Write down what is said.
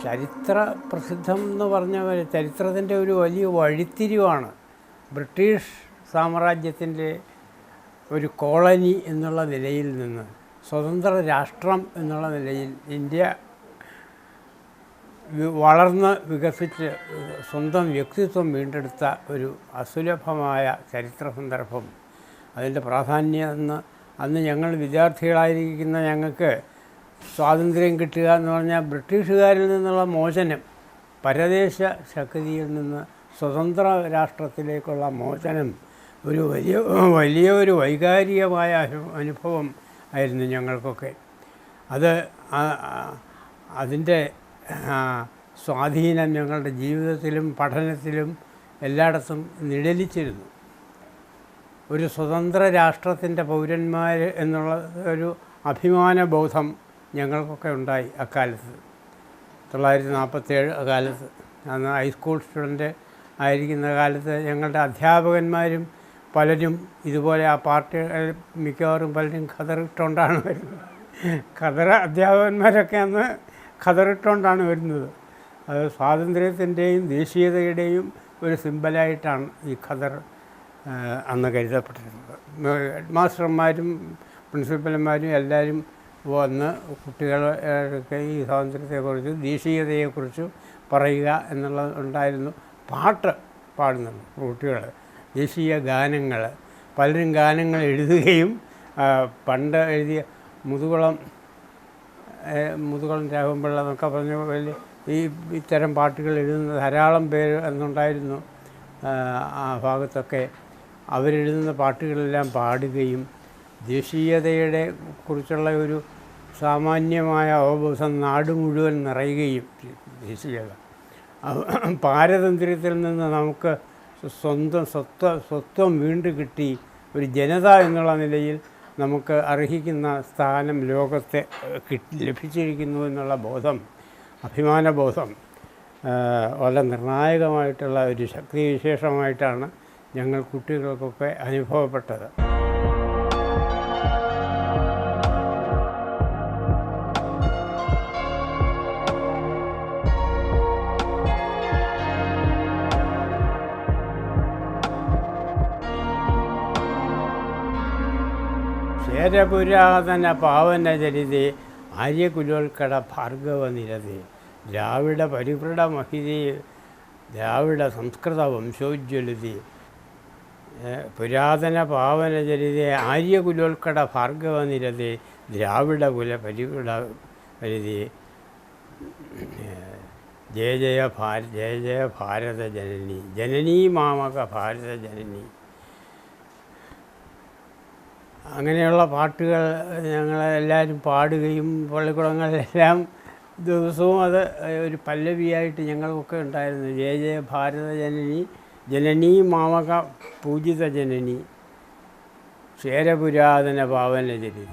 ചരിത്ര പ്രസിദ്ധം എന്ന് പറഞ്ഞ ചരിത്രത്തിൻ്റെ ഒരു വലിയ വഴിത്തിരിവാണ്. ബ്രിട്ടീഷ് സാമ്രാജ്യത്തിൻ്റെ ഒരു കോളനി എന്നുള്ള നിലയിൽ നിന്ന് സ്വതന്ത്ര രാഷ്ട്രം എന്നുള്ള നിലയിൽ ഇന്ത്യ വളർന്ന് വികസിച്ച് സ്വന്തം വ്യക്തിത്വം വീണ്ടെടുത്ത ഒരു അസുലഭമായ ചരിത്ര സന്ദർഭം. അതിൻ്റെ പ്രാധാന്യം അന്ന് ഞങ്ങൾ വിദ്യാർത്ഥികളായിരിക്കുന്ന ഞങ്ങൾക്ക് സ്വാതന്ത്ര്യം കിട്ടുക എന്ന് പറഞ്ഞാൽ ബ്രിട്ടീഷുകാരിൽ നിന്നുള്ള മോചനം, പരദേശ ശക്തിയിൽ നിന്ന് സ്വതന്ത്ര രാഷ്ട്രത്തിലേക്കുള്ള മോചനം ഒരു വലിയ ഒരു വൈകാരികമായ അനുഭവം ആയിരുന്നു ഞങ്ങൾക്കൊക്കെ. അതിൻ്റെ സ്വാധീനം ഞങ്ങളുടെ ജീവിതത്തിലും പഠനത്തിലും എല്ലായിടത്തും നിഴലിച്ചിരുന്നു. ഒരു സ്വതന്ത്ര രാഷ്ട്രത്തിൻ്റെ പൗരന്മാർ എന്നുള്ള ഒരു അഭിമാനബോധം ഞങ്ങൾക്കൊക്കെ ഉണ്ടായി അക്കാലത്ത്. 1947 കാലത്ത്, അന്ന് ഹൈസ്കൂൾ സ്റ്റുഡൻറ്റ് ആയിരിക്കുന്ന കാലത്ത് ഞങ്ങളുടെ അധ്യാപകന്മാരും പലരും ഇതുപോലെ ആ പാർട്ടി മിക്കവാറും പലരും ഖദറിട്ടുകൊണ്ടാണ് വരുന്നത്. അധ്യാപകന്മാരൊക്കെ അന്ന് ഖദറിട്ടുകൊണ്ടാണ് വരുന്നത്. അത് സ്വാതന്ത്ര്യത്തിൻ്റെയും ദേശീയതയുടെയും ഒരു സിമ്പലായിട്ടാണ് ഈ ഖദർ അന്ന് കരുതപ്പെട്ടിരുന്നത്. ഹെഡ് മാസ്റ്റർമാരും പ്രിൻസിപ്പൽമാരും എല്ലാവരും വന്ന് കുട്ടികളൊക്കെ ഈ സ്വാതന്ത്ര്യത്തെക്കുറിച്ച് ദേശീയതയെക്കുറിച്ച് പറയുക എന്നുള്ളത് ഉണ്ടായിരുന്നു. പാട്ട് പാടുന്നുണ്ട് കുട്ടികൾ, ദേശീയ ഗാനങ്ങൾ. പലരും ഗാനങ്ങൾ എഴുതുകയും പണ്ട് എഴുതിയ മുതുകുളം രാഘവൻപിള്ള എന്നൊക്കെ പറഞ്ഞ വലിയ ഇത്തരം പാട്ടുകൾ എഴുതുന്ന ധാരാളം പേര് എന്നുണ്ടായിരുന്നു. ആ ഭാഗത്തൊക്കെ അവരെഴുതുന്ന പാട്ടുകളെല്ലാം പാടുകയും ദേശീയതയുടെ കുറിച്ചുള്ള ഒരു സാമാന്യമായ അവബോധം നാട് മുഴുവൻ നിറയുകയും ദേശീയത. പാരതന്ത്ര്യത്തിൽ നിന്ന് നമുക്ക് സ്വത്വം വീണ്ടും കിട്ടി. ഒരു ജനത എന്നുള്ള നിലയിൽ നമുക്ക് അർഹിക്കുന്ന സ്ഥാനം ലോകത്തെ ലഭിച്ചിരിക്കുന്നു എന്നുള്ള ബോധം, അഭിമാനബോധം വളരെ നിർണായകമായിട്ടുള്ള ഒരു ശക്തിവിശേഷമായിട്ടാണ് ഞങ്ങൾ കുട്ടികൾക്കൊക്കെ അനുഭവപ്പെട്ടത്. ശേരപുരാതന പാവന ചരിതേ ആര്യകുലോൽക്കട ഭാർഗവ നിരതേ ദ്രാവിഡ പരിവൃഢ മഹിതേ ദ്രാവിഡ സംസ്കൃത വംശോജ്വലതേ. പുരാതന പാവന ചരിതേ ആര്യകുലോൽക്കട ഭാർഗവ നിരതേ ദ്രാവിഡ കുല പരിവൃഢ പരിതേ ജയ ജയ ഭാരത ജനനി ജനനീ മാമക ഭാരത ജനനി. അങ്ങനെയുള്ള പാട്ടുകൾ ഞങ്ങളെല്ലാവരും പാടുകയും പള്ളിക്കൂടങ്ങളിലെല്ലാം ദിവസവും അത് ഒരു പല്ലവിയായിട്ട് ഞങ്ങൾക്കൊക്കെ ഉണ്ടായിരുന്നു. ജയ ജയ ഭാരത ജനനി ജനനീ മാമക പൂജിത ജനനി ക്ഷേരപുരാതന പാവന ചരിതേ.